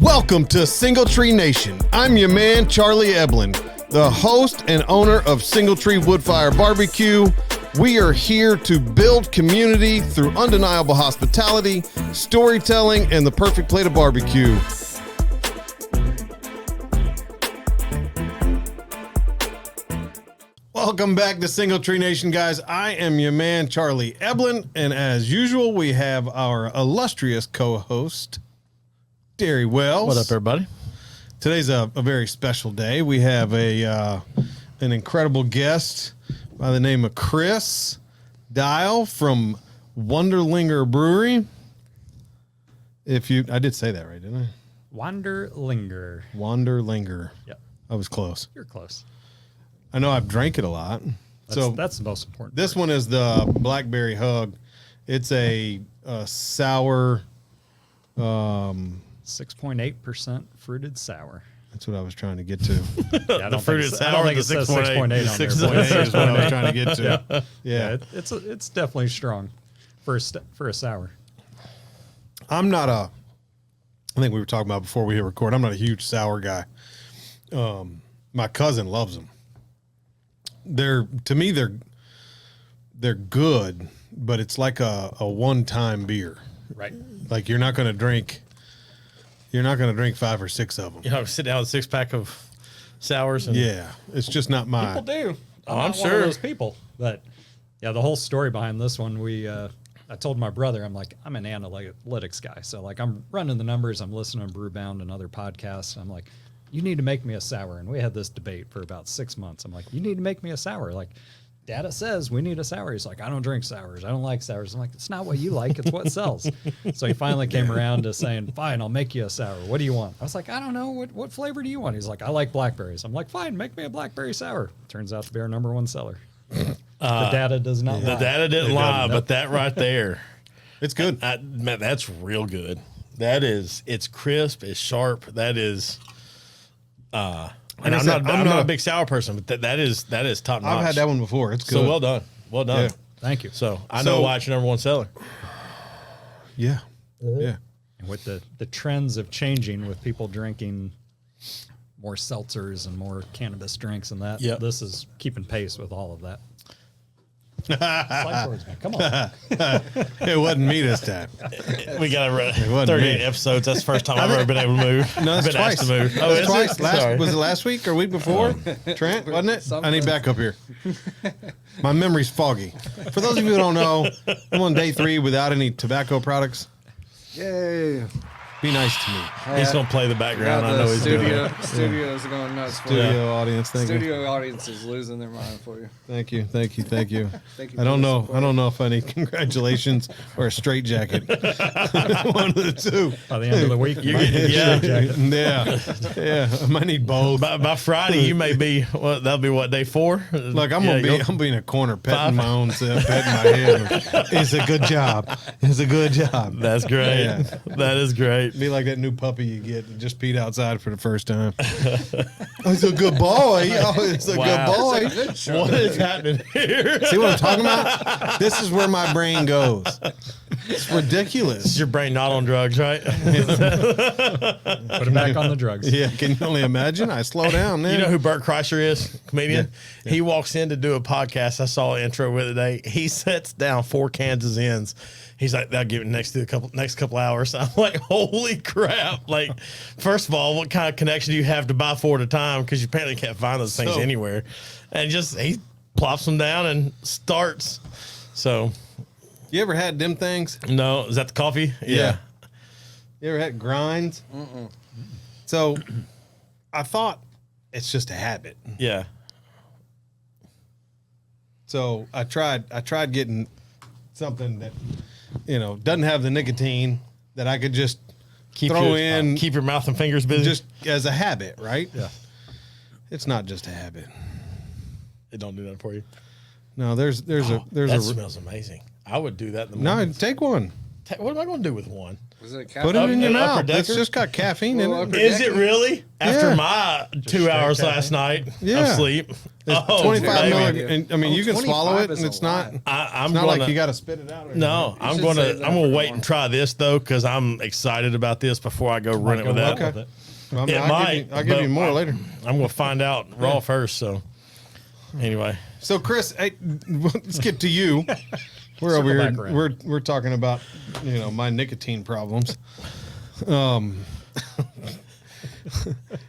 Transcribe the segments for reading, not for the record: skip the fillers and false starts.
Welcome to Single Tree Nation. I'm your man, Charlie Eblin, the host and owner of Single Tree Woodfire Barbecue. We are here to build community through undeniable hospitality, storytelling, and the perfect plate of barbecue. Welcome back to Single Tree Nation, guys. I am your man, Charlie Eblin, and as usual, we have our illustrious co-host, Derry Wells. What up, everybody? Today's a very special day. We have an incredible guest by the name of Chris Dial from Wanderlinger Brewery. I did say that right, didn't I? Wanderlinger. Wanderlinger. Yep. I was close. You're close. I know I've drank it a lot. That's the most important. This one is the Blackberry Hug. It's a sour. 6.8% fruited sour. That's what I was trying to get to. Yeah, the fruited sour. I don't think it says 6.8 on there. 6.8 is what I was trying to get to. Yeah. It's definitely strong for a sour. I'm not I think we were talking about before we hit record. I'm not a huge sour guy. My cousin loves them. They're good, but it's like a one-time beer. Right. Like you're not going to drink 5 or 6 of them. You know, sit down with a 6-pack of sours. And Yeah, it's just not my. People do. I'm not sure. one of those people. But yeah, the whole story behind this one, I told my brother, I'm like, I'm an analytics guy. So like I'm running the numbers, I'm listening to Brewbound and other podcasts. I'm like, you need to make me a sour. And we had this debate for about 6 months. I'm like, you need to make me a sour. Like, data says we need a sour. He's like, I don't drink sours. I don't like sours. I'm like, it's not what you like. It's what sells. So he finally came around to saying, fine, I'll make you a sour. What do you want? I was like, I don't know. What flavor do you want? He's like, I like blackberries. I'm like, fine, make me a blackberry sour. Turns out to be our #1 seller. The data does not lie. The data didn't lie, but that right there. It's good. Man, that's real good. It's crisp, it's sharp. That is, and I'm not a big sour person, but that is top notch. I've had that one before. It's good. So well done. Yeah. Thank you. So I know why it's your #1 seller. Yeah. Yeah. And with the trends of changing with people drinking more seltzers and more cannabis drinks and that, this is keeping pace with all of that. Slide towards me. Come on. It wasn't me this time. We got to run wasn't 38 me. episodes. That's the first time I've ever been able to move. No, that's been twice. asked to move. Oh, is twice. it? Sorry. Was it last week or week before? Trent, wasn't it? I need back up here. My memory's foggy. For those of you who don't know, I'm on day 3 without any tobacco products. Yay. Be nice to me. He's going to play the background. I know he's doing it. Studio's going nuts for Studio you. audience, thank you. Studio audience is losing their mind for you. Thank you. Thank you I don't know. for the I don't know if I need congratulations or a straight jacket. One of the two. By the end of the week, you might get a Yeah. straight jacket. Yeah. I might need both. By Friday, you may be, that'll be what, day 4? Look, I'm gonna be in a corner petting 5. my own self, petting my head. It's a good job. It's a good job. That's great. Yeah. That is great. Be like that new puppy you get that just peed outside for the first time. It's a good boy. Oh, it's a good boy. What is happening here? See what I'm talking about? This is where my brain goes. It's ridiculous. Is your brain not on drugs, right? Put it back on the drugs. Yeah, can you only imagine? I slow down then. You know who Bert Kreischer is? Comedian. Yeah. He walks in to do a podcast. I saw an intro with it today. He sets down 4 Kansas ends. He's like, they'll give it next couple hours. I'm like, holy crap. Like, first of all, what kind of connection do you have to buy 4 at a time? Because you apparently can't find those things anywhere. And he plops them down and starts. So. You ever had them things? No. Is that the coffee? Yeah. You ever had grinds? So I thought it's just a habit. Yeah. So I tried getting something that, doesn't have the nicotine that I could just keep just as a habit, right? Yeah. It's not just a habit. It don't do that for you. No, there's that smells amazing. I would do that in the morning. No, take one. What am I going to do with one? Was it Put it in your Upper mouth. It's Decker? just got caffeine in it. Is it really? After Yeah. my 2 hours last night Yeah. of sleep, It's Oh, 25 baby. milligrams. I mean, you can swallow it, 25 is and a it's not. lot. I'm It's not gonna, like you got to spit it out. Or no, I'm should gonna save that I'm gonna for wait tomorrow. and try this though because I'm excited about this before I go run it Go with well that. with it. Well, It I'll might. Give you, I'll give you but more later. I'm gonna find out raw first. So anyway, So, Chris, hey, let's get to you. We're over Circle here. back around. We're talking about my nicotine problems.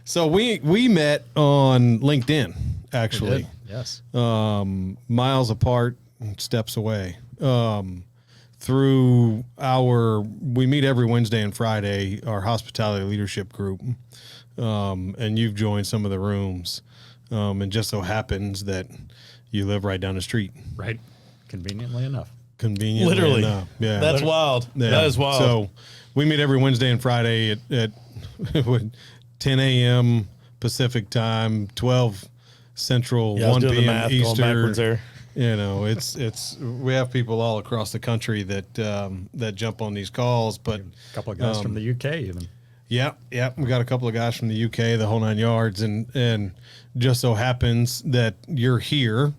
So we met on LinkedIn actually. Did. Yes. Miles apart, steps away. We meet every Wednesday and Friday, our hospitality leadership group, and you've joined some of the rooms, and just so happens that you live right down the street. Right. Conveniently enough. Conveniently literally, enough. Yeah, that's wild. Yeah. That is wild. So we meet every Wednesday and Friday at 10 a.m. Pacific time, 12 Central, Yeah, I was 1 doing the p.m. math, going Eastern. backwards there. It's we have people all across the country that jump on these calls, but A couple of guys from the UK even. yeah, we got a couple of guys from the UK, the whole 9 yards, and just so happens that you're here,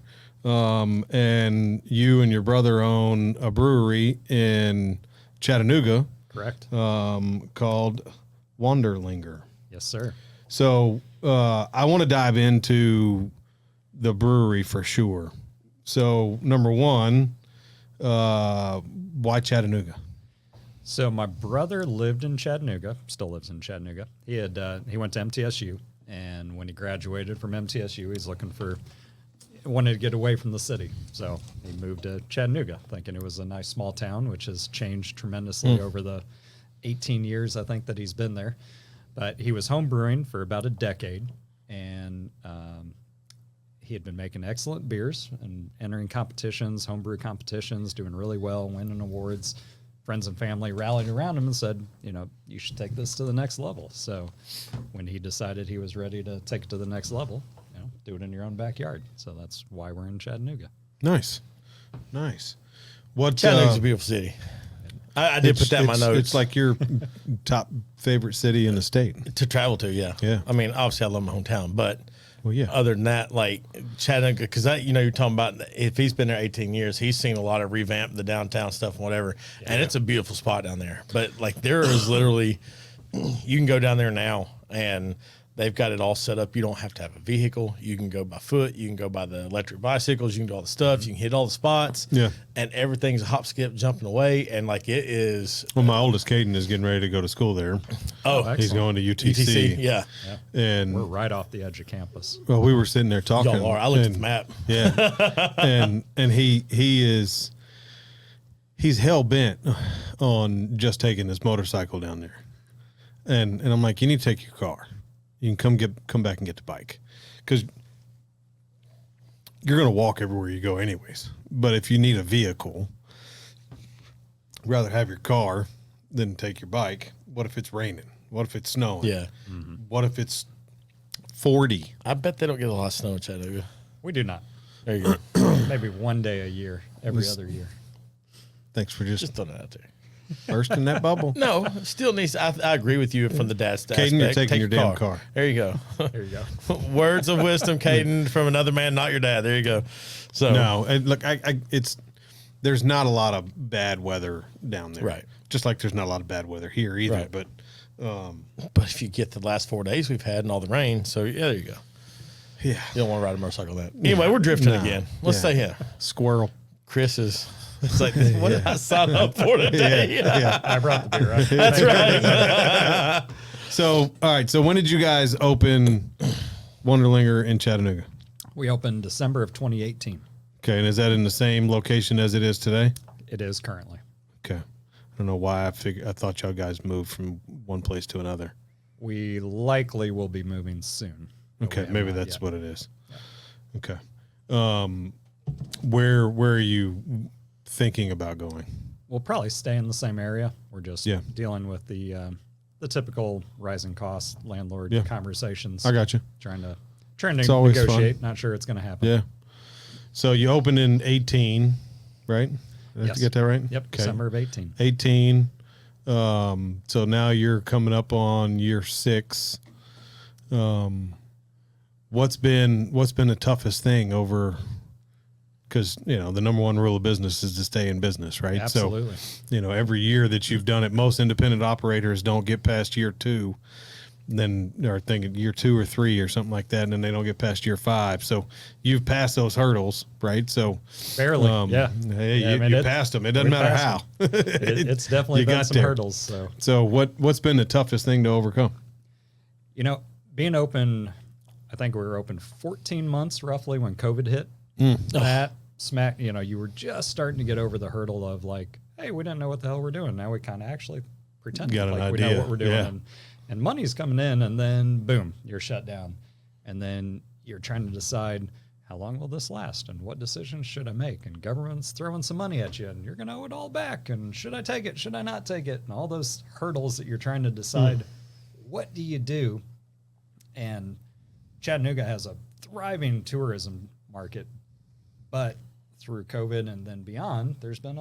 and you and your brother own a brewery in Chattanooga, Correct. called Wanderlinger. Yes, sir. So I want to dive into the brewery for sure. So number one, why Chattanooga? So my brother lived in Chattanooga, still lives in Chattanooga. He went to MTSU, and when he graduated from MTSU, he's wanted to get away from the city. So he moved to Chattanooga, thinking it was a nice small town, which has changed tremendously over the 18 years, I think, that he's been there. But he was home brewing for about a decade, and he had been making excellent beers and entering competitions, homebrew competitions, doing really well, winning awards. Friends and family rallied around him and said, you should take this to the next level. So when he decided he was ready to take it to the next level, do it in your own backyard. So that's why we're in Chattanooga. Nice. What Chattanooga's a beautiful city. I did put that in my notes. It's like your top favorite city in the state. to travel to, yeah. Yeah. I mean, obviously, I love my hometown, but Well, yeah. other than that, like Chattanooga, because you're talking about if he's been there 18 years, he's seen a lot of revamp the downtown stuff and whatever, and it's a beautiful spot down there. But like there is literally, you can go down there now and they've got it all set up. You don't have to have a vehicle. You can go by foot. You can go by the electric bicycles. You can do all the stuff. You can hit all the spots. Yeah. And everything's a hop, skip, jumping away. And like it is. Well, my oldest Caden is getting ready to go to school there. Oh, He's going to UTC. UTC. Yeah. And We're right off the edge of campus. well, we were sitting there talking. Y'all are. I looked at and- the map. Yeah. and he's hell bent on just taking his motorcycle down there. And I'm like, you need to take your car. You can come back and get the bike, because you're going to walk everywhere you go anyways. But if you need a vehicle, I'd rather have your car than take your bike. What if it's raining? What if it's snowing? Yeah. What if it's 40? I bet they don't get a lot of snow in Chattanooga. We do not. There you go. Maybe one day a year, every other year. Thanks for just Just throwing it out there. bursting that bubble. No, still needs. I agree with you from the dad's aspect. Caden, you're taking Take your damn car. There you go. There you go. Words of wisdom, Caden, from another man, not your dad. There you go. So No, and look, there's not a lot of bad weather down there, Right. Just like there's not a lot of bad weather here either. Right. But but if you get the last 4 days we've had and all the rain, so yeah, there you go. yeah, You don't want to ride a motorcycle that. Anyway, we're drifting No. again. Let's Yeah. stay here. squirrel. Chris is. It's like, what did I sign up for today? Yeah. I brought the beer, right? That's right. So, all right. So, when did you guys open Wanderlinger in Chattanooga? We opened December of 2018. Okay, and is that in the same location as it is today? It is currently. Okay, I don't know why I thought y'all guys moved from one place to another. We likely will be moving soon. but we Okay, have maybe not that's yet. what it is. Okay, where are you thinking about going? We'll probably stay in the same area. We're just Yeah. dealing with the typical rising costs, landlord Yeah. conversations. I got you. Trying to It's always fun. negotiate. Not sure it's going to happen. Yeah. So you opened in 18, right? Did I have Yes. to get that right? Yep. Okay. December of 18. 18. So now you're coming up on year 6. what's been the toughest thing over, because, the number one rule of business is to stay in business, right? Absolutely. So, every year that you've done it, most independent operators don't get past year 2, then they're thinking year 2 or 3 or something like that, and then they don't get past year 5. So you've passed those hurdles, right? So barely, yeah. Hey, Yeah, you passed them. It doesn't matter how. It's definitely You been got some there. hurdles. So what's been the toughest thing to overcome? Being open, I think we were open 14 months roughly when COVID hit. That smack, you were just starting to get over the hurdle of like, hey, we didn't know what the hell we're doing. Now we kind of actually pretend Got an like we idea. know what we're doing. Yeah. And money's coming in, and then boom, you're shut down. And then you're trying to decide, how long will this last, and what decisions should I make? And government's throwing some money at you, and you're going to owe it all back. And should I take it? Should I not take it? And all those hurdles that you're trying to decide, what do you do? And Chattanooga has a thriving tourism market, but through COVID and then beyond, there's been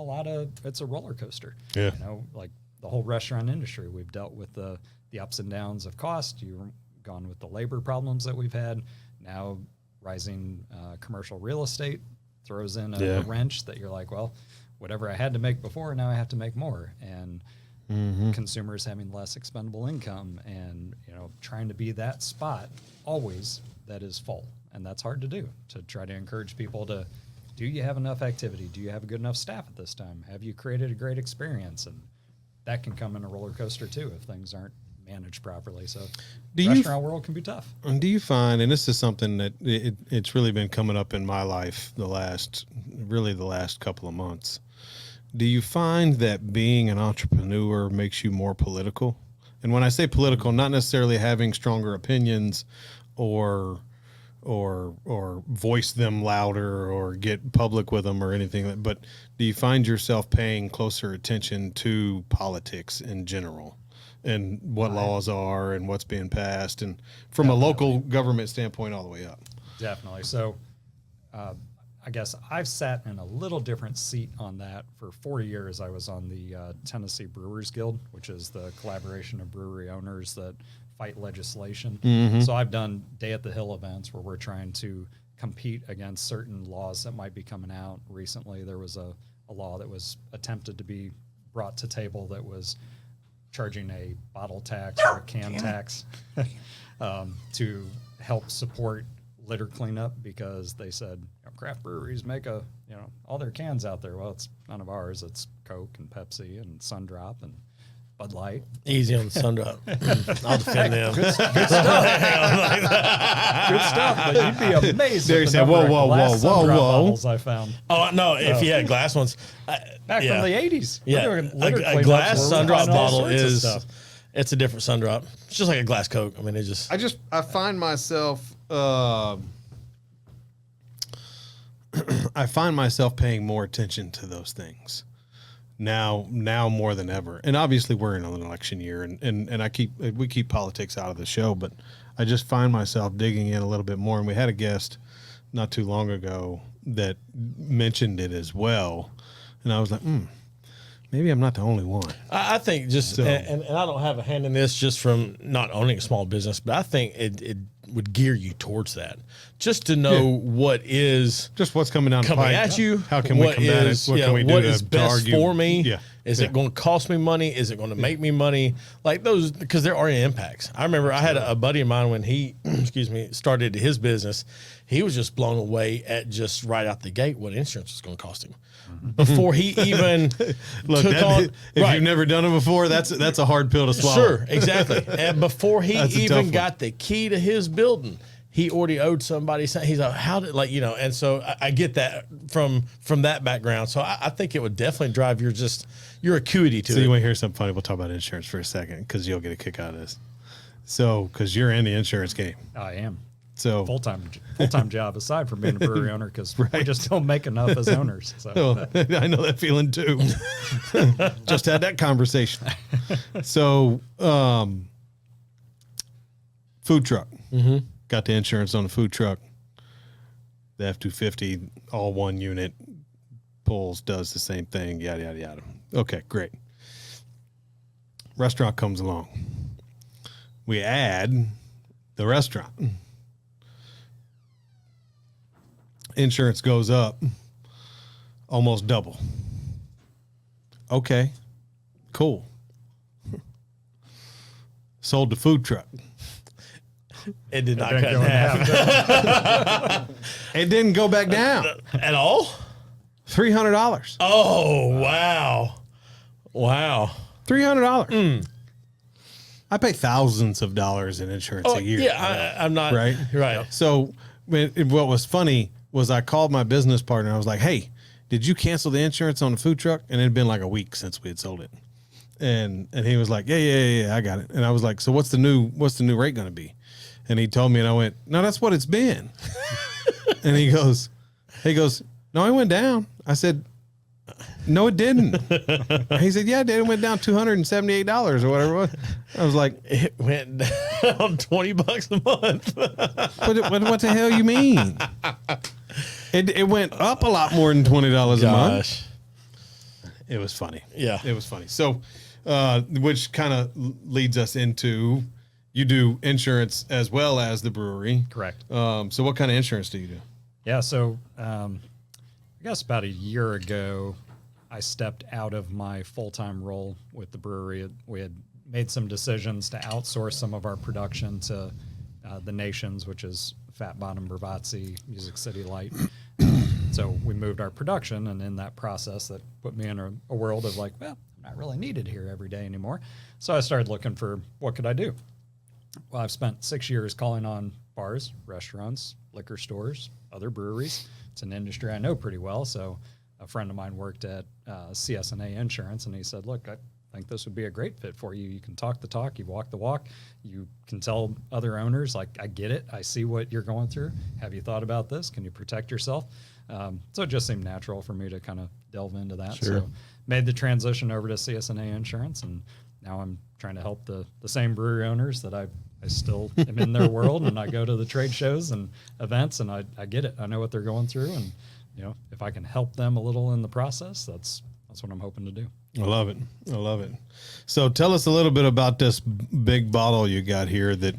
it's a roller coaster. Yeah. Like the whole restaurant industry, we've dealt with the ups and downs of cost. You've gone with the labor problems that we've had. Now rising commercial real estate throws in a wrench that you're like, well, whatever I had to make before, now I have to make more. And consumers having less expendable income, and trying to be that spot always that is full. And that's hard to do, to try to encourage people to, do you have enough activity? Do you have a good enough staff at this time? Have you created a great experience? And that can come in a roller coaster too if things aren't managed properly. So restaurant world can be tough. And do you find, and this is something that it's really been coming up in my life the last couple of months, do you find that being an entrepreneur makes you more political? And when I say political, not necessarily having stronger opinions or voice them louder or get public with them or anything, but do you find yourself paying closer attention to politics in general and what laws are and what's being passed, and from a local government standpoint all the way up? Definitely. So I guess I've sat in a little different seat on that. For 4 years, I was on the Tennessee Brewers Guild, which is the collaboration of brewery owners that fight legislation. So I've done Day at the Hill events where we're trying to compete against certain laws that might be coming out. Recently, there was a law that was attempted to be brought to table that was charging a bottle tax or a can tax to help support litter cleanup, because they said craft breweries make all their cans out there. Well, it's none of ours. It's Coke and Pepsi and Sundrop and Bud Light. Easy on the Sundrop. I'll defend them. Good stuff. But you'd be amazed There at you the say, number whoa, of glass whoa, Sundrop whoa. bottles I found. Oh no! If you had glass ones, Back from the 80s. yeah, We're doing litter a cleanups glass where we're Sundrop finding all bottle sorts of is stuff. it's a different Sundrop. It's just like a glass Coke. I mean, it just I find myself paying more attention to those things now more than ever. And obviously we're in an election year, and we keep politics out of the show, but I just find myself digging in a little bit more. And we had a guest not too long ago that mentioned it as well, and I was like, maybe I'm not the only one. I think just, and I don't have a hand in this just from not owning a small business, but I think it would gear you towards that, just to know what is Just what's coming down the coming pipe. at you. How can we combat it? What can we do what to is best argue? for me? Yeah. Is it going to cost me money? Is it going to make me money? Like those, because there are impacts. I remember I had a buddy of mine when he, started his business. He was just blown away at just right out the gate what insurance was going to cost him before he even Look, took on. if you've never done it before, that's a hard pill to swallow. Sure, exactly. And before he That's a tough even one. got the key to his building, he already owed somebody. He's like, how did, and so I get that from that background. So I think it would definitely drive your acuity to So it. you want to hear something funny? We'll talk about insurance for a second, because you'll get a kick out of this. So, because you're in the insurance game. I am. So Full-time job aside from being a brewery owner, because we just don't make enough as owners. So I know that feeling too. Just had that conversation. So, food truck. Got the insurance on the food truck. The F-250, all one unit, pulls, does the same thing, yada, yada, yada. Okay, great. Restaurant comes along. We add the restaurant. insurance goes up almost double. Okay, cool. Sold the food truck. It did not Didn't cut go in in half. It didn't go back down. At all? $300. Oh, wow. Wow. $300. I pay thousands of dollars in insurance a year. Yeah, I'm not. Right? Right. So what was funny was I called my business partner. I was like, hey, did you cancel the insurance on the food truck? And it had been like a week since we had sold it. And he was like, yeah, I got it. And I was like, so what's the new rate going to be? And he told me, and I went, no, that's what it's been. And he goes, no, it went down. I said, no, it didn't. He said, yeah, it did. It went down $278 or whatever it was. I was like, It went down $20 a month. what the hell you mean? It went up a lot more than $20 a month. Gosh. It was funny. Yeah. It was funny. So, which kind of leads us into, you do insurance as well as the brewery. Correct. So what kind of insurance do you do? Yeah, so I guess about a year ago, I stepped out of my full-time role with the brewery. We had made some decisions to outsource some of our production to the Nations, which is Fat Bottom Bravazzi, Music City Light. So we moved our production, and in that process, that put me in a world of like, well, I'm not really needed here every day anymore. So I started looking for what could I do. Well, I've spent 6 years calling on bars, restaurants, liquor stores, other breweries. It's an industry I know pretty well. So a friend of mine worked at CSNA Insurance, and he said, look, I think this would be a great fit for you. You can talk the talk, you walk the walk. You can tell other owners, like, I get it. I see what you're going through. Have you thought about this? Can you protect yourself? So it just seemed natural for me to kind of delve into that. Sure. So made the transition over to CSNA Insurance, and now I'm trying to help the same brewery owners that I still am in their world, and I go to the trade shows and events, and I get it. I know what they're going through, and if I can help them a little in the process, that's what I'm hoping to do. I love it. I love it. So tell us a little bit about this big bottle you got here that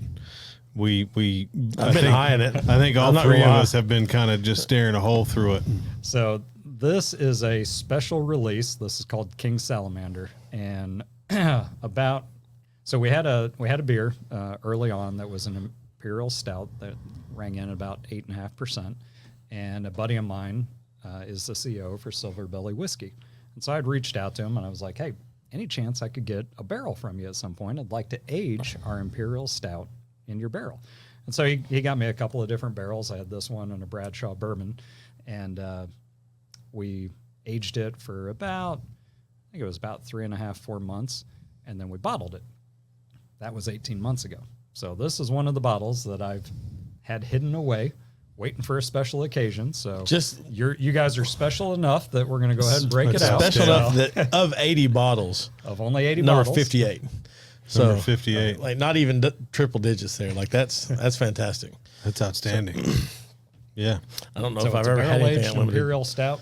I've been eyeing it. I think all I'm not three gonna of lie. us have been kind of just staring a hole through it. So this is a special release. This is called King Salamander, and so we had a beer early on that was an imperial stout that rang in about 8.5%, and a buddy of mine is the CEO for Silver Belly Whiskey, and so I'd reached out to him and I was like, hey, any chance I could get a barrel from you at some point? I'd like to age our imperial stout in your barrel. And so he got me a couple of different barrels. I had this one and a Bradshaw bourbon, and we aged it for I think it was about 3.5, 4 months, and then we bottled it. That was 18 months ago. So this is one of the bottles that I've had hidden away, waiting for a special occasion. So you guys are special enough that we're going to go ahead and break it out. Special enough that of 80 bottles, Of only 80 number bottles. 58. So Number 58. like not even triple digits there. Like that's fantastic. That's outstanding. Yeah. I don't know So if I've it's a ever had anything barrel-aged unlimited. imperial stout,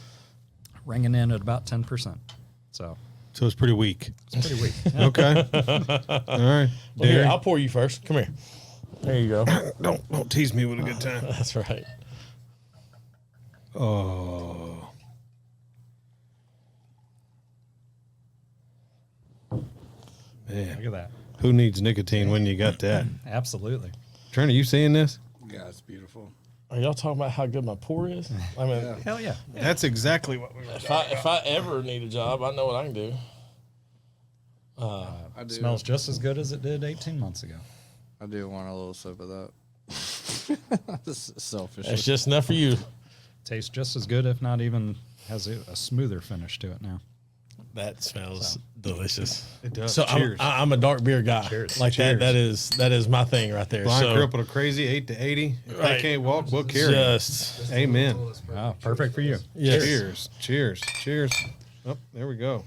ringing in at about 10%. So So it's pretty weak. it's pretty weak. Okay. All right. Well, here, Derry. I'll pour you first. Come here. There you go. Don't tease me with a good time. That's right. Oh. Man, Look at that. who needs nicotine when you got that? Absolutely. Trent, are you seeing this? Yeah, it's beautiful. Are y'all talking about how good my pour is? I mean, Yeah. Hell yeah. That's exactly what we were. if I ever need a job, I know what I can do. I do. Smells just as good as it did 18 months ago. I do want a little sip of that. This is selfish. It's just enough for you. Tastes just as good, if not even has a smoother finish to it now. That smells delicious. It does. So Cheers. I'm a dark beer guy. Cheers. Like Cheers. that is my thing right there. Blind so crippled or crazy, 8 to 80. If I Right. can't walk, we'll carry. just Amen. Wow, perfect for you. yes. Cheers. Cheers. Cheers. Oh, there we go.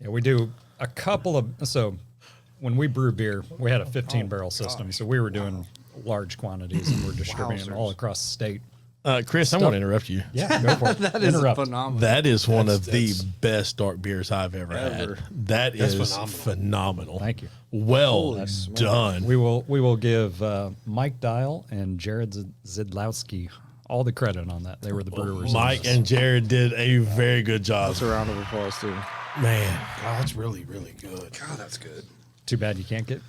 Yeah, we do a couple of, so when we brew beer, we had a 15 barrel system. So we were doing large quantities and we're distributing them all across the state. Chris, I'm going to interrupt you. Yeah, go for it. That is Interrupt. phenomenal. That is one of the that's- best dark beers I've ever had. That That's is phenomenal. phenomenal. Thank you. Well Holy smokes. done. We will give Mike Dial and Jared Zidlowski all the credit on that. They were the brewers. on Mike this. and Jared did a very good job. That's a round of applause too. Man, God, that's really, really good. God, that's good. Too bad you can't get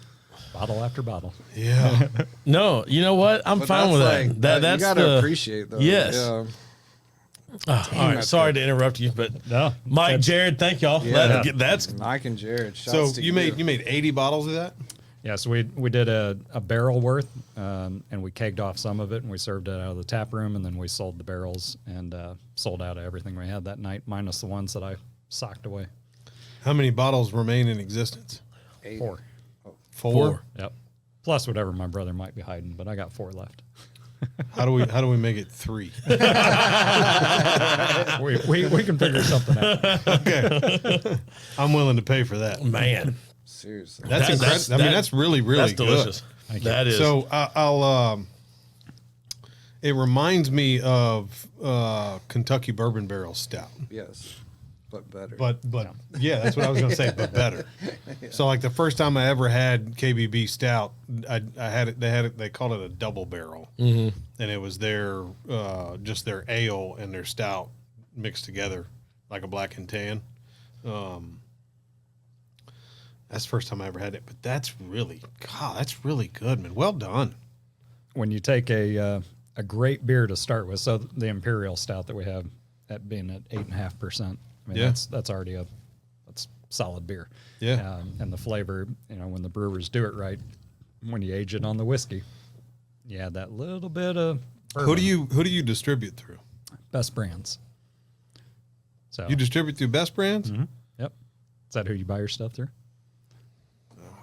bottle after bottle. Yeah. no, you know what? I'm But fine that's with like, that. you That's gotta the appreciate though. Yes. Yeah. all right. that's Sorry good. to interrupt you, but No, Mike, that's- Jared, thank y'all. Yeah. That's Mike and Jared. So shouts to you made 80 bottles of that? Yeah, so we did a barrel worth, and we kegged off some of it, and we served it out of the tap room, and then we sold the barrels and sold out of everything we had that night, minus the ones that I socked away. How many bottles remain in existence? 8. 4. Four. Yep. Plus whatever my brother might be hiding, but I got 4 left. How do we make it 3? we can figure something out. Okay. I'm willing to pay for that. man. Seriously. That's incredible. I mean, that's really, really That's good. delicious. Thank you. That is. So I'll it reminds me of Kentucky Bourbon Barrel Stout. Yes. But better. But yeah, that's what I was going to say, but better. So like the first time I ever had KBB Stout, I had it. They called it a double barrel, and it was their just their ale and their stout mixed together like a black and tan. That's the first time I ever had it, but that's really good, man. Well done. When you take a great beer to start with, so the Imperial Stout that we have at being at 8.5%, I mean, Yeah. that's already that's solid beer. Yeah. And the flavor, when the brewers do it right, when you age it on the whiskey, you add that little bit of Who do you distribute through? Best Brands. So You distribute through Best Brands? yep. Is that who you buy your stuff through?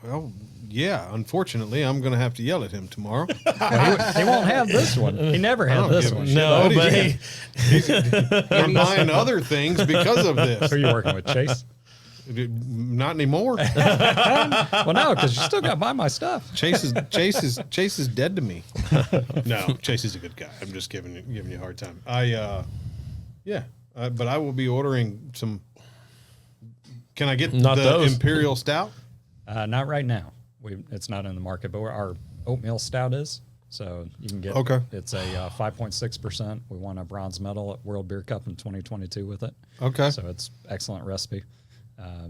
Well, yeah. Unfortunately, I'm going to have to yell at him tomorrow. He won't have this one. He never had don't this give a one. shit. No, What but is he, I'm buying other things because of this. Who are you working with, Chase? Not anymore. Well, no, because you still got to buy my stuff. Chase is dead to me. No, Chase is a good guy. I'm just giving you a hard time. But I will be ordering some. Can I get Not the those. Imperial Stout? Not right now. It's not in the market, but our oatmeal stout is. So you can get. Okay. It's a 5.6%. We won a bronze medal at World Beer Cup in 2022 with it. Okay. So it's excellent recipe.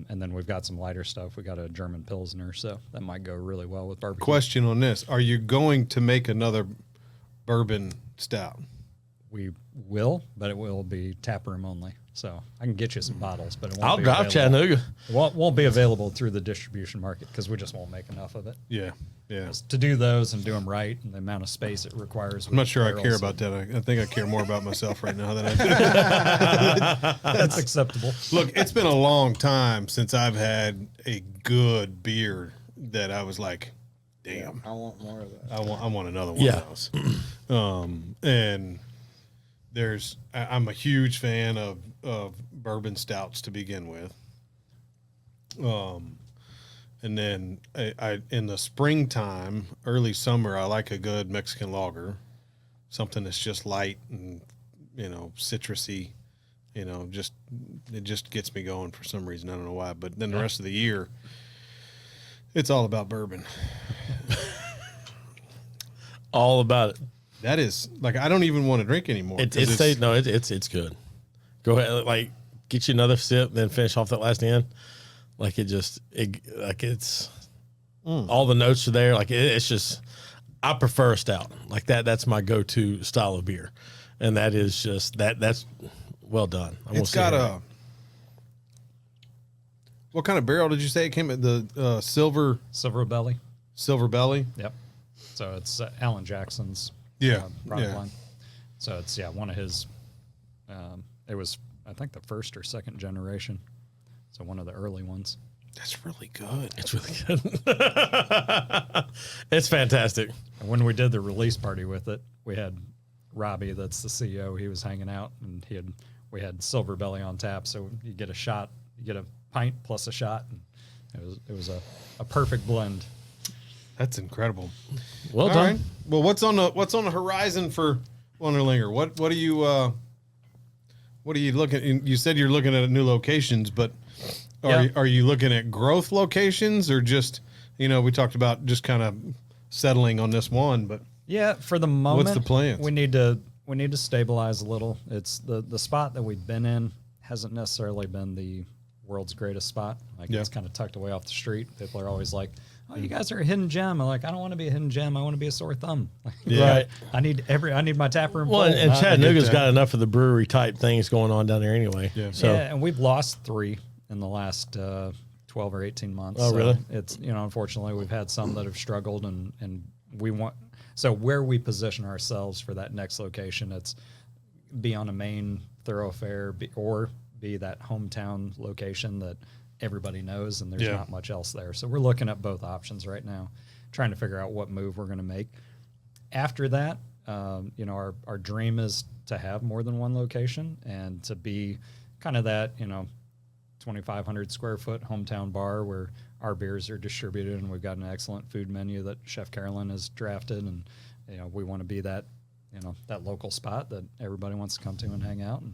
And then we've got some lighter stuff. We got a German Pilsner, so that might go really well with barbecue. Question on this: are you going to make another bourbon stout? We will, but it will be tap room only. So I can get you some bottles, but it won't I'll be drive available. Chattanooga. It won't be available through the distribution market because we just won't make enough of it. Yeah. Yeah. To do those and do them right and the amount of space it requires. I'm not sure I care about that. I think I care more about myself right now than I do. That's acceptable. Look, it's been a long time since I've had a good beer that I was like, damn, I want more of that. I want another one Yeah. of those. And I'm a huge fan of bourbon stouts to begin with. And then I in the springtime, early summer, I like a good Mexican lager, something that's just light and citrusy. It just gets me going for some reason. I don't know why. But then the rest of the year, it's all about bourbon. All about it. That is like I don't even want to drink anymore. It's 'cause it's good. Go ahead, like get you another sip, then finish off that last end. Like it's all the notes are there. Like it's just I prefer a stout like that. That's my go-to style of beer, and that is just that's well done. It's got a. What kind of barrel did you say it came at? The silver Belly. belly. Yep. So it's Alan Jackson's Yeah, product yeah. line. So it's one of his. It was I think the first or second generation. So one of the early ones. That's really good. It's really good. It's fantastic. And when we did the release party with it, we had Robbie, that's the CEO. He was hanging out, and we had Silver Belly on tap. So you get a shot, you get a pint plus a shot, and it was a perfect blend. That's incredible. Well All done. right. Well, what's on the horizon for Wanderlinger, what are you looking? You said you're looking at new locations, but are you looking at growth locations or just we talked about just kind of settling on this one, but Yeah, for the moment, what's the plans? We need to stabilize a little. It's the spot that we've been in hasn't necessarily been the world's greatest spot. Like it's kind of tucked away off the street. People are always like, "Oh, you guys are a hidden gem." I'm like, I don't want to be a hidden gem. I want to be a sore thumb. Right. I need my tap room. Well, full. and Chattanooga's got enough of the brewery type things going on down there anyway. Yeah. So Yeah, and we've lost 3 in the last 12 or 18 months. Oh, so really? It's unfortunately we've had some that have struggled, and we want where we position ourselves for that next location. It's be on a main thoroughfare, or be that hometown location that everybody knows, and there's not much else there. So we're looking at both options right now, trying to figure out what move we're going to make. After that, our dream is to have more than one location and to be kind of that 2,500 square foot hometown bar where our beers are distributed, and we've got an excellent food menu that Chef Carolyn has drafted, and we want to be that that local spot that everybody wants to come to and hang out, and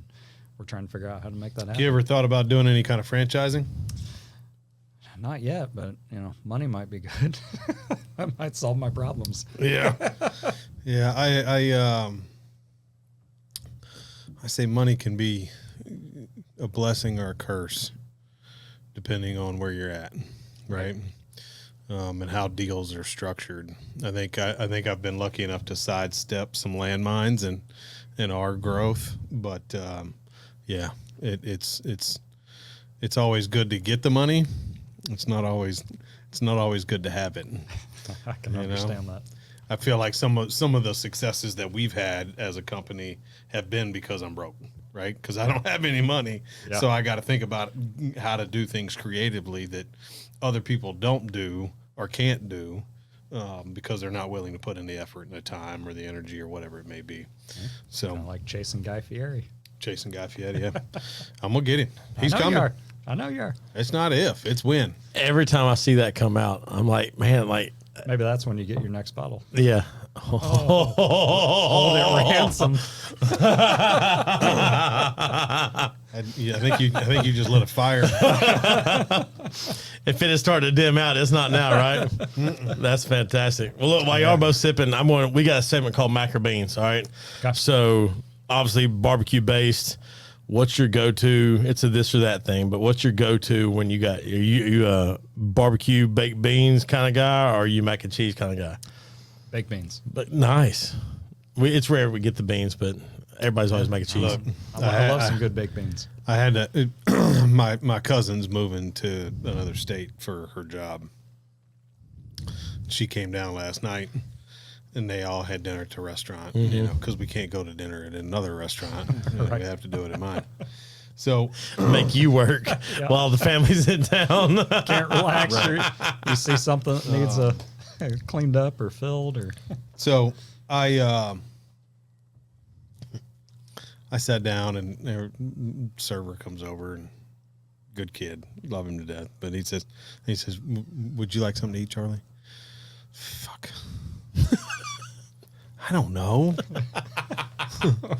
we're trying to figure out how to make that happen. You ever thought about doing any kind of franchising? Not yet, but money might be good. That might solve my problems. Yeah. Yeah, I say money can be a blessing or a curse depending on where you're at, right? And how deals are structured. I think I've been lucky enough to sidestep some landmines in our growth, but it's always good to get the money. It's not always good to have it. I can understand that. I feel like some of the successes that we've had as a company have been because I'm broke, right? Because I don't have any money, so I got to think about how to do things creatively that other people don't do or can't do because they're not willing to put in the effort and the time or the energy or whatever it may be. So Kind of like chasing Guy Fieri. Chasing Guy Fieri, yeah. I'm gonna get him. He's coming. I know you are. It's not if, it's when. every time I see that come out, I'm like, man, like, Maybe that's when you get your next bottle. yeah. Hold it ransom. I think you just lit a fire. If it has started to dim out, it's not now, right? That's fantastic. Well, look, while y'all both sipping, we got a segment called Macro Beans, all right? Okay. So, obviously, barbecue based. What's your go-to? It's a this or that thing, but what's your go-to when you are you a barbecue baked beans kind of guy, or are you mac and cheese kind of guy? Baked beans. But nice. It's rare we get the beans, but everybody's always mac and cheese. Look, I love some good baked beans. I had to, my cousin's moving to another state for her job. She came down last night, and they all had dinner at a restaurant, because we can't go to dinner at another restaurant. We have to do it at mine. So Make you work while the family's in town. Can't relax. You see something that needs cleaned up or filled or. So I sat down, and their server comes over, and good kid, love him to death. But he says, "Would you like something to eat, Charlie?" Fuck. I don't know.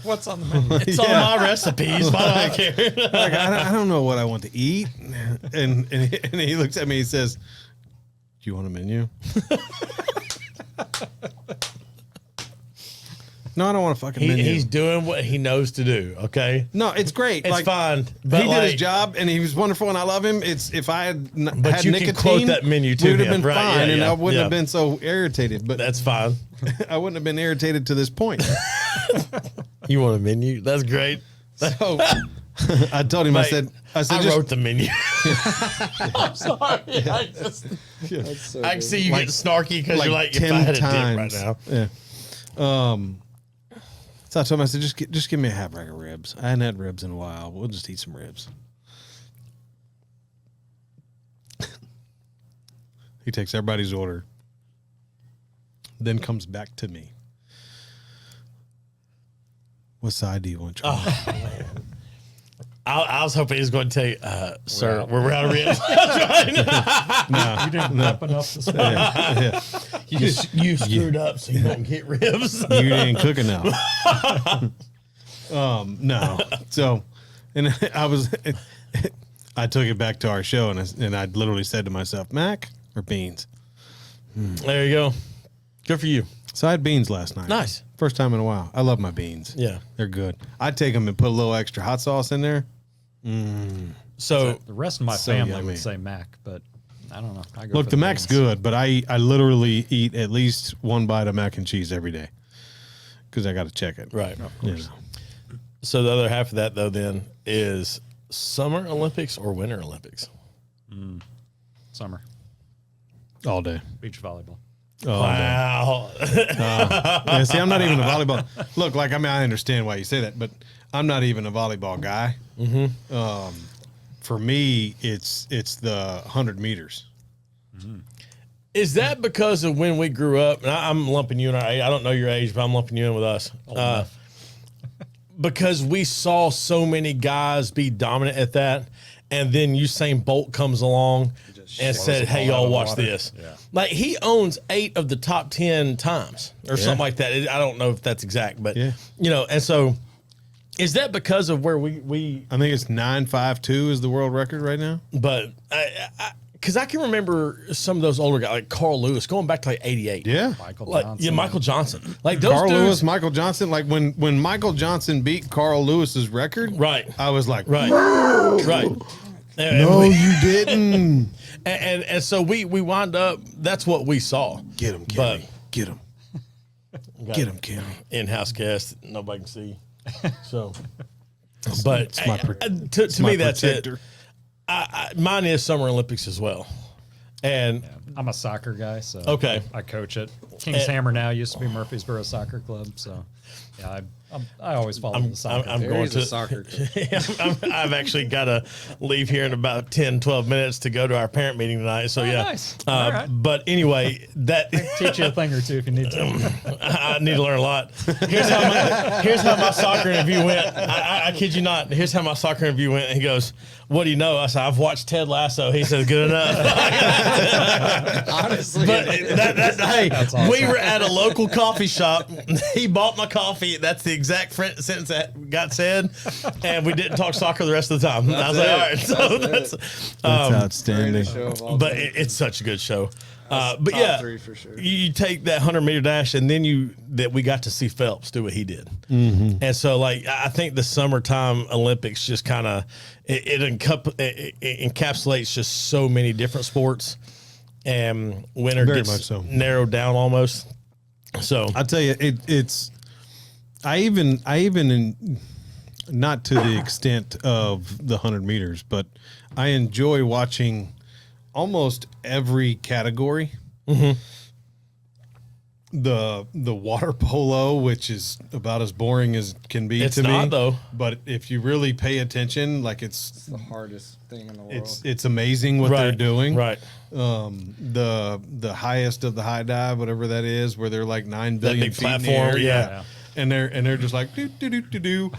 What's on the menu? It's on my recipes. Why do I care? Like, I don't know what I want to eat. And he looks at me, he says, "Do you want a menu?" No, I don't want a fucking menu. He's doing what he knows to do, okay? No, it's great. It's fine. But He did his job, and he was wonderful, and I love him. It's if I had But had you nicotine, can quote that menu to we would have him, been right? fine, Yeah, and yeah, I wouldn't yeah. have been so irritated. But That's fine. I wouldn't have been irritated to this point. You want a menu? That's great. So I told him, Mate, I said, I just, wrote the menu. I'm sorry. I can see you getting snarky because you're like, if I had a dip right now. Yeah. So I told him, I said, just give me a half rack of ribs. I hadn't had ribs in a while. We'll just eat some ribs. He takes everybody's order, then comes back to me. What side do you want, Charlie? I was hoping he was going to tell you, sir, we're out of ribs. You didn't prep enough this morning. You screwed up, so you don't get ribs. You didn't cook enough. No. So, and I took it back to our show, and I literally said to myself, mac or beans? There you go. Good for you. So I had beans last night. Nice. First time in a while. I love my beans. Yeah. They're good. I'd take them and put a little extra hot sauce in there. So The rest of my So family yummy. would say mac, but I don't know. I go Look, for the mac's beans. good, but I literally eat at least one bite of mac and cheese every day because I got to check it. right. You know. So the other half of that, though, then is Summer Olympics or Winter Olympics? Summer All day. beach volleyball. All Wow. day. Yeah, see, I'm not even a volleyball. Look, like, I mean, I understand why you say that, but I'm not even a volleyball guy. For me, it's the 100 meters. Is that because of when we grew up? And I'm lumping you in our age. I don't know your age, but I'm lumping you in with us. Because we saw so many guys be dominant at that, and then Usain Bolt comes along and said, "Hey, y'all, watch this." Yeah. Like, he owns 8 of the top 10 times or something like that. I don't know if that's exact, but Yeah. and so is that because of where we I think it's 9.52 is the world record right now. but because I can remember some of those older guys like Carl Lewis going back to like 88. Yeah. Michael Like, Johnson. yeah, Michael Johnson. Like those Carl dudes, Lewis, Michael Johnson. Like when Michael Johnson beat Carl Lewis's record, Right. I was like, Right. Right. And no, we- you didn't. and so we wind up, that's what we saw. Get him, But- Kenny. Get him. Get him, Kenny. In-house guest, nobody can see. So, but It's my to me, that's protector. it. Mine is Summer Olympics as well. And I'm a soccer guy, so Okay. I coach it. King's Hammer now used to be Murfreesboro Soccer Club, so yeah, I always follow the soccer. I'm going Barry's to a soccer coach. I've actually got to leave here in about 10, 12 minutes to go to our parent meeting tonight. So yeah. nice. All right. But anyway, that Teach you a thing or two if you need to. I need to learn a lot. Here's how my soccer interview went. I kid you not. Here's how my soccer interview went. And he goes, "What do you know?" I said, "I've watched Ted Lasso." He says, "Good enough." Honestly, But hey, awesome. we were at a local coffee shop. He bought my coffee. That's the exact sentence that got said, and we didn't talk soccer the rest of the time. I was like, it. all right, so That's that's outstanding. greatest show of all but time. it's such a good show. But top yeah, 3 for sure. you take that 100-meter dash, and then we got to see Phelps do what he did. And so, like, I think the summertime Olympics just kind of it encapsulates just so many different sports, and winter Very gets much so. narrowed down almost. So I'll tell you, it's. I even not to the extent of the 100 meters, but I enjoy watching almost every category. The water polo, which is about as boring as can be It's to me. not, though. But if you really pay attention, like it's the hardest thing in the world. it's amazing what they're doing. right. The highest of the high dive, whatever that is, where they're like 9 billion big feet in the platform, air, yeah. and they're just like do do do do do,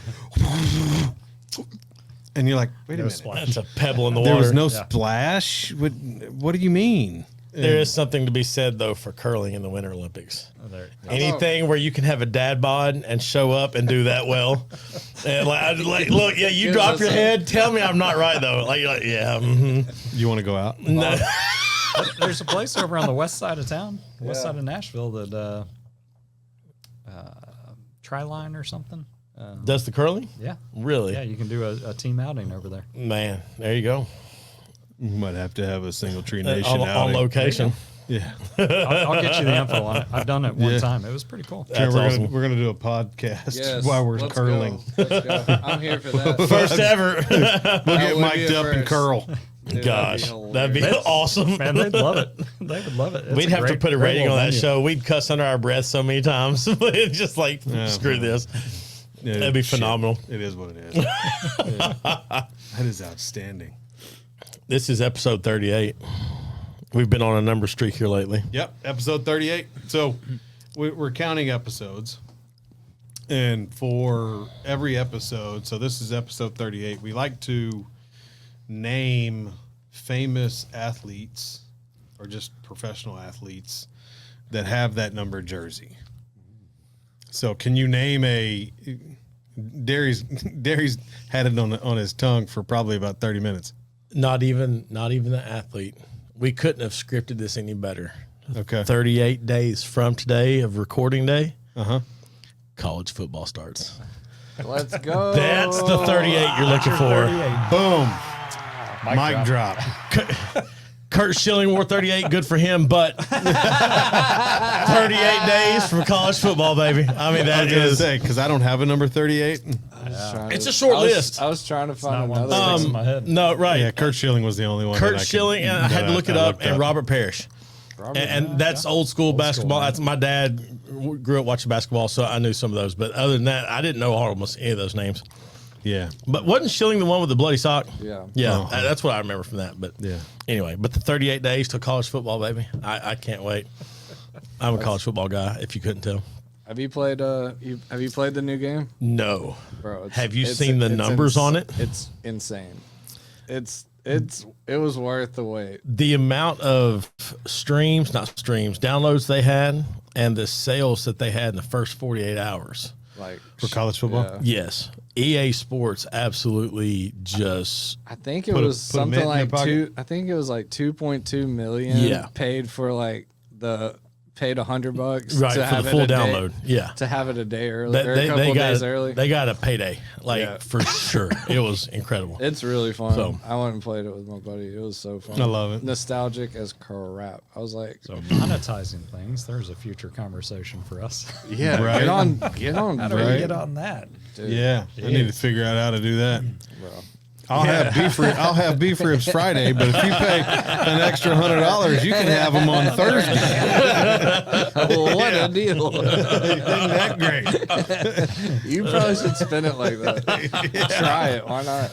and you're like, wait a minute, That's a pebble in the there water. was no splash. What do you mean? There is something to be said though for curling in the Winter Olympics. There. Anything where you can have a dad bod and show up and do that well, and like look, yeah, you Gives drop us your a- head. Tell me I'm not right though. Like, you're like yeah, You want to go out? no. There's a place over on the west side of town, west side of Nashville, that Tri-Line or something. Does the curling? Yeah, Really? yeah, you can do a team outing over there. Man, there you go. You might have to have a Single Tree Nation On outing. location. Yeah, I'll get you the info on it. I've done it one Yeah. time. It was pretty cool. That's we're awesome. gonna do a podcast Yes, while we're let's curling. Go. Let's go. I'm here for that. First ever. We'll That get would be mic'd a up and first. curl. Dude, Gosh, that'd be hilarious. awesome. Man, they'd love it. They would love it. It's We'd a have to great- put a great rating on little that venue. show. We'd cuss under our breath so many times. It's just like, screw this. Yeah, That'd be shit. phenomenal. It is what it is. Yeah. That is outstanding. This is episode 38. We've been on a number streak here lately. Yep, episode 38. So we're counting episodes. And for every episode, so this is episode 38, we like to name famous athletes or just professional athletes that have that number jersey. So can you name Derry's had it on his tongue for probably about 30 minutes. Not even the athlete. We couldn't have scripted this any better. Okay. 38 days from today of recording day, Uh-huh. college football starts. Let's go. That's the 38 you're looking for. Boom. Mic drop. Kurt Schilling wore 38. Good for him, but 38 days from college football, baby. I mean, that is. Because I don't have a number 38. It's a short list. I was trying to find not one another. that sticks in my head. No, right. Yeah, Kurt Schilling was the only one. Kurt Schilling, and I had to look it up, and Robert Parrish. And that's old school basketball. man. That's my dad grew up watching basketball, so I knew some of those. But other than that, I didn't know almost any of those names. Yeah. But wasn't Schilling the one with the bloody sock? Yeah. Yeah, Oh. that's what I remember from that. But Yeah. anyway, but the 38 days to college football, baby. I can't wait. I'm a college football guy, if you couldn't tell. Have you played? Have you played the new game, No. bro? Have you seen the numbers on it? It's insane. It was worth the wait. The amount of downloads they had, and the sales that they had in the first 48 hours. Like For college football? yeah. Yes. EA Sports absolutely just I think it Put a- was put a mint something in your like pocket? I think it was like 2.2 million. Yeah. Paid for like paid $100 right to for have the it full a day- download. Yeah. to have it a day early or a couple They got days early. They got a payday, Yeah. for sure. It was incredible. It's really fun. So- I went and played it with my buddy. It was so fun. I love it. Nostalgic as crap. I was like, So monetizing things, there's a future conversation for us. yeah, Right. get on, How do bro. we get on that? Dude, Yeah. I need to figure out how to do that. bro. I'll have beef ribs Friday, but if you pay an extra $100, you can have them on Thursday. Well, what a deal. Isn't that great? You probably should spin it like that. Try it. Why not?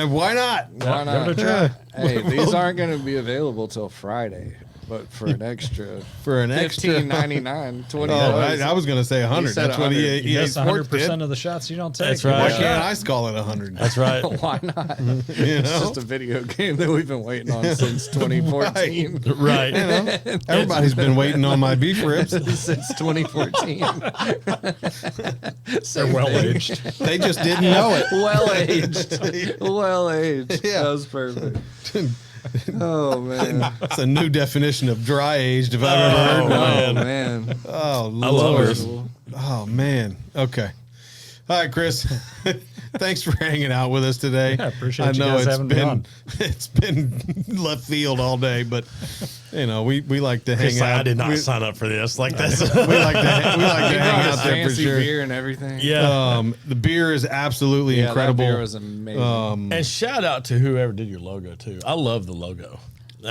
Why not? Why not? Give it a try. Hey, these aren't going to be available till Friday, but for an extra For an extra $15.99, $20. Oh, I was going to say 100. said That's what 100. You EA miss Sports 100% did. of the shots you don't take. That's right. Why Yeah. can't I call it 100? That's right. Why not? You It's know? just a video game that we've been waiting on since 2014. Right. Everybody's been waiting on my beef ribs. Since 2014. They're well aged. They just didn't know it. Well aged. Well aged. Yeah. That was perfect. Oh, man. It's a new definition of dry aged if I've ever heard one. Oh, man. Oh, I love Lord. hers. Oh, man. Okay. All right, Chris. Thanks for hanging out with us today. Yeah, appreciate you guys having me on. It's been left field all day, but we like to hang Chris, out. I did not sign up for this. Like that's We like to hang out there for Fancy sure. beer and everything. yeah. The beer is absolutely Yeah, incredible. that beer was amazing. And shout out to whoever did your logo too. I love the logo.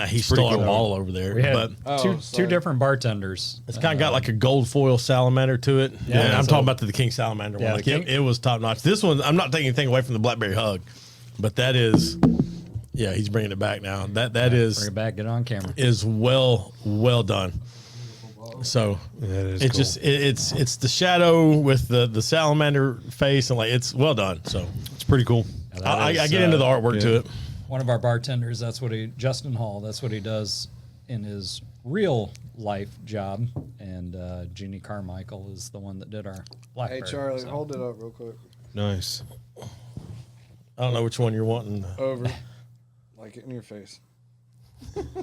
He stole our cool. ball over there, We had but two sorry. different bartenders. it's kind of got like a gold foil salamander to it. Yeah, and I'm so- talking about the King Salamander Yeah, one. Like King- it was top notch. This one, I'm not taking anything away from the Blackberry Hug, but that is, yeah, he's bringing it back now. That Bring is it back, get on camera. well done. So That is it's cool. just it's the shadow with the salamander face and like it's well done. So It's pretty cool. Now, that I is, get into the artwork yeah. to it. One of our bartenders, Justin Hall, that's what he does in his real life job. And Jeannie Carmichael is the one that did our Hey, Blackberry. Charlie, so- hold it up real quick. Nice. I don't know which one you're wanting. Over. Like in your face.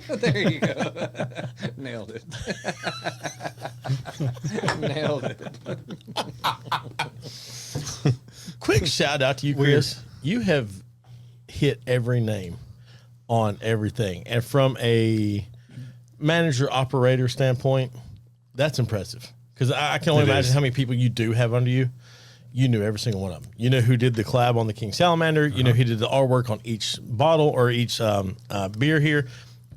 There you go. Nailed it. Nailed it. Quick shout out to you, Chris. You have hit every name on everything. And from a manager operator standpoint, that's impressive. Because I can only It imagine is. how many people you do have under you. You knew every single one of them. You know who did the collab on the King Salamander. You know who did the artwork on each bottle or each beer here.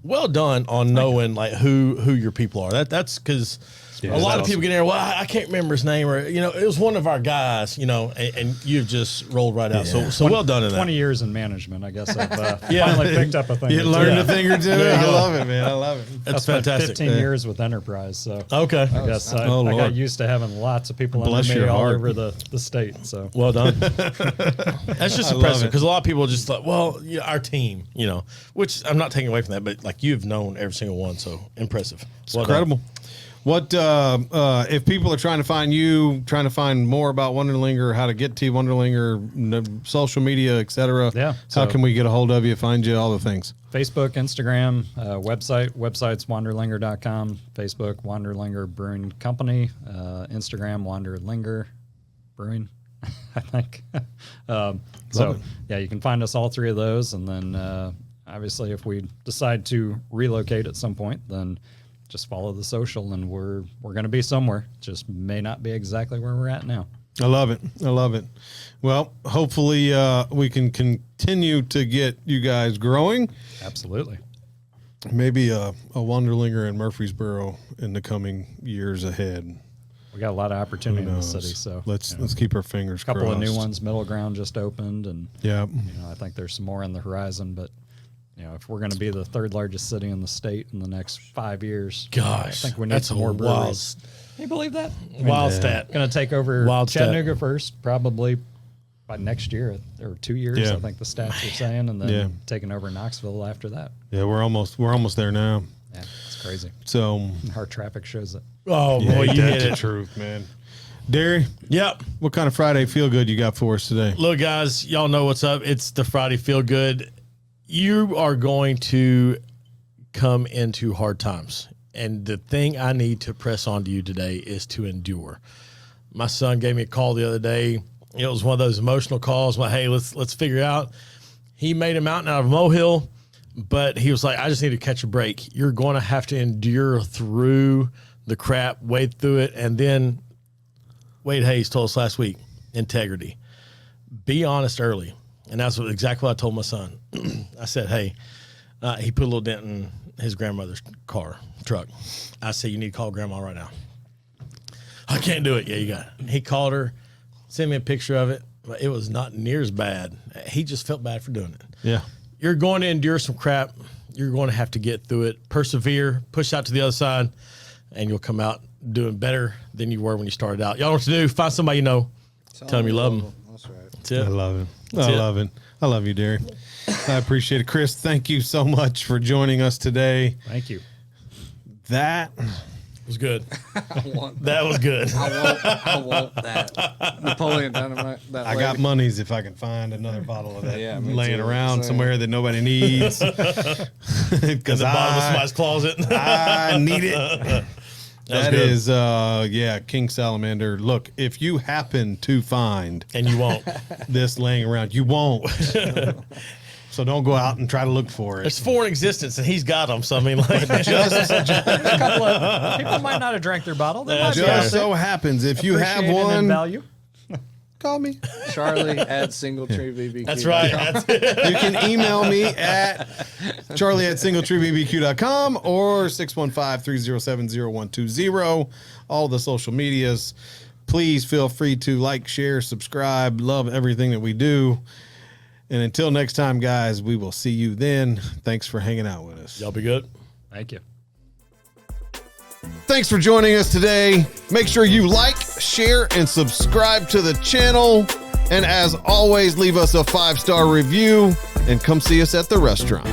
Well done on knowing like who your people are. That's because A lot of people get in there, well, I can't remember his name, or, it was one of our guys, and you've just rolled right out. So well done in that. 20 years in management, I guess I've finally picked up a thing. You learned a thing or two. Yeah. I love it, man. I love it. That's spent fantastic. 15 years with Enterprise, so Okay. I guess I got used to having lots of people Bless under me your all heart. over the state. So Well done. That's just impressive, because a lot of people are just like, well, our team, which I'm not taking away from that, but like you've known every single one, so impressive. It's incredible. What if people are trying to find you, trying to find more about Wanderlinger, how to get to Wanderlinger, social media, etc.? Yeah. How can we get a hold of you, find you, all the things? Facebook, Instagram, website's wanderlinger.com, Facebook, Wanderlinger Brewing Company, Instagram, Wanderlinger Brewing, I think. You can find us all three of those. And then obviously if we decide to relocate at some point, then just follow the social, and we're going to be somewhere. Just may not be exactly where we're at now. I love it. I love it. Well, hopefully we can continue to get you guys growing. Absolutely. Maybe a Wanderlinger in Murfreesboro in the coming years ahead. We got a lot of opportunity in the city, so let's keep our fingers crossed. A couple of new ones. Middle Ground just opened, and yeah, I think there's some more on the horizon. But if we're going to be the third largest city in the state in the next 5 years, gosh, I think we need some more breweries. Can you believe that? Wild stat. Going to take over Chattanooga stat. first, probably by next year or 2 years. Yeah. I think the stats are saying, and then taking over Knoxville after that. Yeah, we're almost there now. Yeah, it's crazy. So our traffic shows it. Oh boy, you hit the it. truth, man. Derry, Yep. what kind of Friday feel good you got for us today? Look, guys, y'all know what's up. It's the Friday Feel Good. You are going to come into hard times. And the thing I need to press on to you today is to endure. My son gave me a call the other day. It was one of those emotional calls. Like, hey, let's figure it out. He made a mountain out of a molehill, but he was like, I just need to catch a break. You're going to have to endure through the crap, wade through it. And then Wade Hayes told us last week, integrity. Be honest early. And that's exactly what I told my son. I said, hey, he put a little dent in his grandmother's truck. I said, you need to call grandma right now. I can't do it. Yeah, you got it. He called her, sent me a picture of it, but it was not near as bad. He just felt bad for doing it. Yeah. You're going to endure some crap. You're going to have to get through it, persevere, push out to the other side, and you'll come out doing better than you were when you started out. Y'all know what to do. Find somebody you know. Tell them you love them. That's right. That's it. I love it. I love it. I love you, Derry. I appreciate it. Chris, thank you so much for joining us today. Thank you. That was good. I want That was good. I want that. Napoleon Dynamite. That I got monies if I can find another bottle of that me laying too. around Same. somewhere that nobody needs. In Because the bottom of somebody's closet. I need it. That is, King Salamander. Look, if you happen to find And you won't. this laying around, you won't. So don't go out and try to look for it. It's foreign existence, and he's got them. So, I mean, like, A couple of people might not have drank their bottle. They might be out Just there. so happens, if you have Appreciated in one, value. call me. Charlie at Singletree BBQ. that's right. That's it. You can email me at charlie@singletreebbq.com or 615-307-0120. All the social medias. Please feel free to like, share, subscribe. Love everything that we do. And until next time, guys, we will see you then. Thanks for hanging out with us. Y'all be good. Thank you. Thanks for joining us today. Make sure you like, share, and subscribe to the channel. And as always, leave us a 5-star review and come see us at the restaurant.